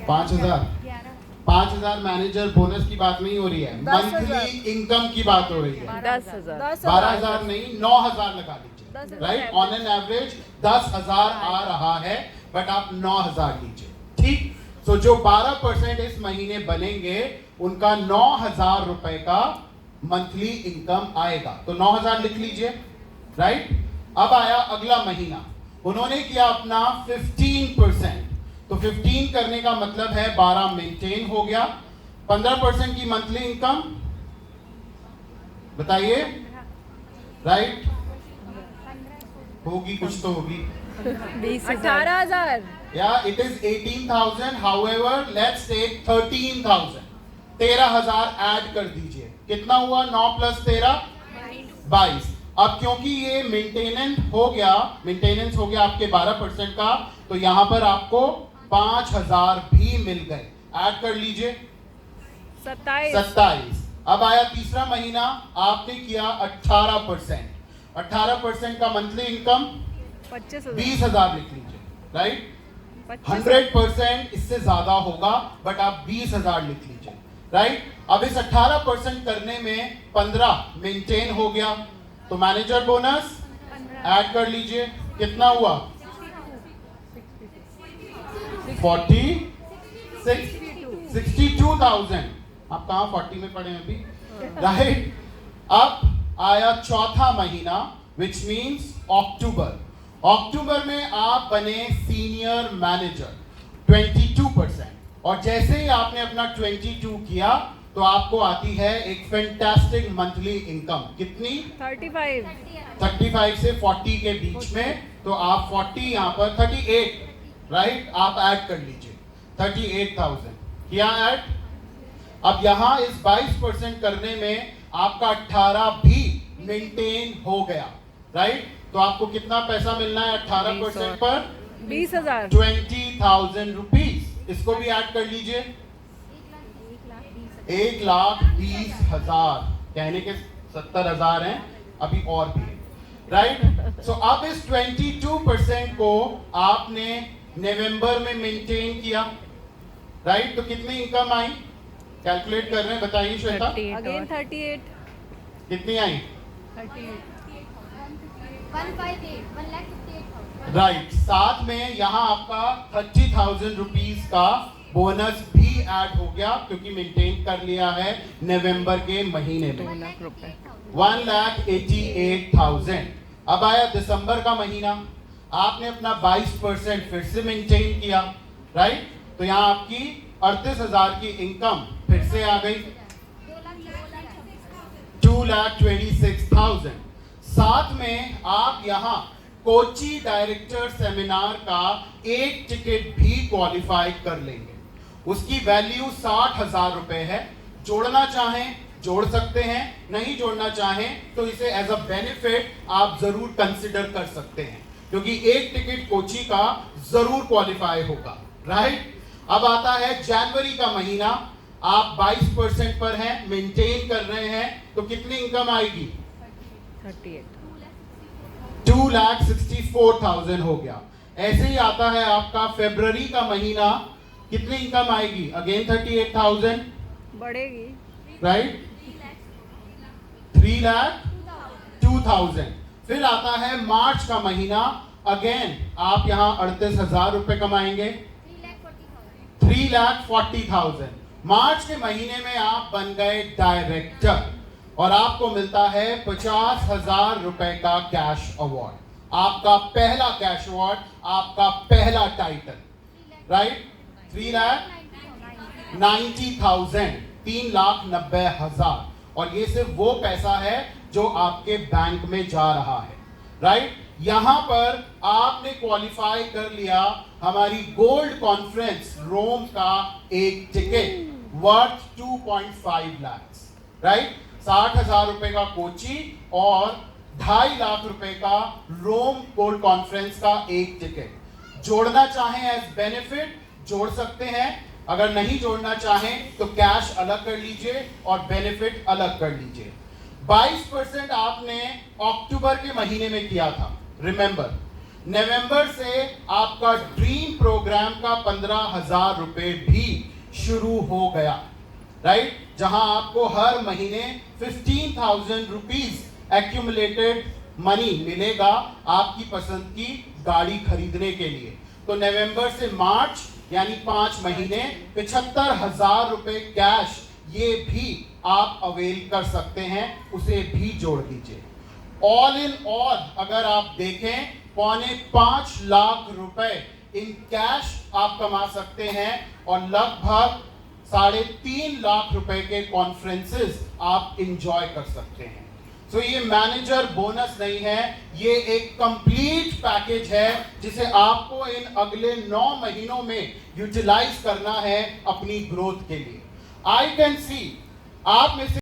5,000 5,000 manager bonus की बात नहीं हो रही है, मंथली इनकम की बात हो रही है। 10,000 12,000 नहीं, 9,000 लगा लीजिए, राइट। ऑन एन एवरेज 10,000 आ रहा है, बट आप 9,000 लीजिए, ठीक। तो जो 12% इस महीने बनेंगे उनका 9,000 रुपए का मंथली इनकम आएगा, तो 9,000 लिख लीजिए, राइट। अब आया अगला महीना, उन्होंने किया अपना 15%, तो 15 करने का मतलब है 12 मेंटेन हो गया। 15% की मंथली इनकम बताइए, राइट, होगी कुछ तो होगी। 18,000 या it is 18,000, however let's take 13,000, 13,000 add कर दीजिए, कितना हुआ? 9 + 13 22। अब क्योंकि ये मेंटेनेंस हो गया आपके 12% का, तो यहां पर आपको 5,000 भी मिल गए, ऐड कर लीजिए 27। अब आया तीसरा महीना, आपने किया 18%, 18% का मंथली इनकम 20,000 लिख लीजिए, राइट। 100% इससे ज्यादा होगा, बट आप 20,000 लिख लीजिए, राइट। अब इस 18% करने में 15 मेंटेन हो गया, तो मैनेजर बोनस ऐड कर लीजिए, कितना हुआ? 62,000। आप कहां 40 में पढ़े हैं अभी, राइट। अब आया चौथा महीना, विच मीन्स अक्टूबर। अक्टूबर में आप बने सीनियर मैनेजर, 22%, और जैसे ही आपने अपना 22 किया तो आपको आती है एक फैंटास्टिक मंथली इनकम, कितनी? 35 से 40 के बीच में, तो आप 40 यहां पर 38, राइट, आप ऐड कर लीजिए 38,000 किया ऐड। अब यहां इस 22% करने में आपका 18 भी मेंटेन हो गया, राइट। तो आपको कितना पैसा मिलना है 18% पर? 20,000 20,000 रुपीज। इसको भी ऐड कर लीजिए, 1,20,000, कहने के 70,000 हैं, अभी और भी, राइट। सो अब इस 22% को आपने नवंबर में मेंटेन किया, राइट। तो कितनी इनकम आई? कैलकुलेट कर रहे हैं, बताइए श्वेता। अगेन 38 कितनी आई? 158,000 राइट। साथ में यहाँ आपका 30,000 रुपीज का बोनस भी ऐड हो गया, क्योंकि मेंटेन कर लिया है नवंबर के महीने में। 1,88,000। अब आया दिसंबर का महीना, आपने अपना 22% फिर से मेंटेन किया, राइट। तो यहाँ आपकी 38,000 की इनकम फिर से आ गई, 2,26,000। साथ में आप यहाँ कोची डायरेक्टर सेमिनार का एक टिकट भी क्वालिफाई कर लेंगे, उसकी वैल्यू 60,000 रुपए है। जोड़ना चाहें जोड़ सकते हैं, नहीं जोड़ना चाहें तो इसे एज अ बेनिफिट आप जरूर कंसिडर कर सकते हैं, क्योंकि एक टिकट कोची का जरूर क्वालिफाई होगा, राइट। अब आता है जनवरी का महीना, आप 22% पर हैं, मेंटेन कर रहे हैं, तो कितनी इनकम आएगी? 38 2,64,000 हो गया। ऐसे ही आता है आपका फरवरी का महीना, कितनी इनकम आएगी? अगेन 38,000, बढ़ेगी, राइट। 3,02,000। फिर आता है मार्च का महीना, अगेन आप यहां 38,000 रुपए कमाएंगे, 3,40,000। मार्च के महीने में आप बन गए डायरेक्टर और आपको मिलता है 50,000 रुपए का कैश अवार्ड, आपका पहला कैश अवार्ड, आपका पहला टाइटल, राइट। 3,90,000, 3,90,000, और ये सिर्फ वो पैसा है जो आपके बैंक में जा रहा है, राइट। यहां पर आपने क्वालिफाई कर लिया हमारी गोल्ड कॉन्फ्रेंस रोम का एक टिकट वर्थ 2.5 लाख, राइट। 60,000 रुपए का कोची और 2.5 लाख रुपए का रोम गोल्ड कॉन्फ्रेंस का एक टिकट। जोड़ना चाहें एज बेनिफिट जोड़ सकते हैं, अगर नहीं जोड़ना चाहें तो कैश अलग कर लीजिए और बेनिफिट अलग कर लीजिए। 22% आपने अक्टूबर के महीने में किया था, रिमेंबर। नवंबर से आपका ड्रीम प्रोग्राम का 15,000 रुपए भी शुरू हो गया, राइट, जहां आपको हर महीने 15,000 रुपीज एक्यूमुलेटेड मनी मिलेगा आपकी पसंद की गाड़ी खरीदने के लिए। तो नवंबर से मार्च यानी 5 महीने 75,000 रुपए कैश ये भी आप अवेल कर सकते हैं, उसे भी जोड़ दीजिए। ऑल इन ऑल अगर आप देखें 4.25 लाख रुपए इन कैश आप कमा सकते हैं और लगभग 3.5 लाख रुपए के कॉन्फ्रेंसेस आप इंजॉय कर सकते हैं। तो ये मैनेजर बोनस नहीं है, ये एक कंप्लीट पैकेज है जिसे आपको इन अगले 9 महीनों में यूटिलाइज करना है अपनी ग्रोथ के लिए। आई कैन सी आप में से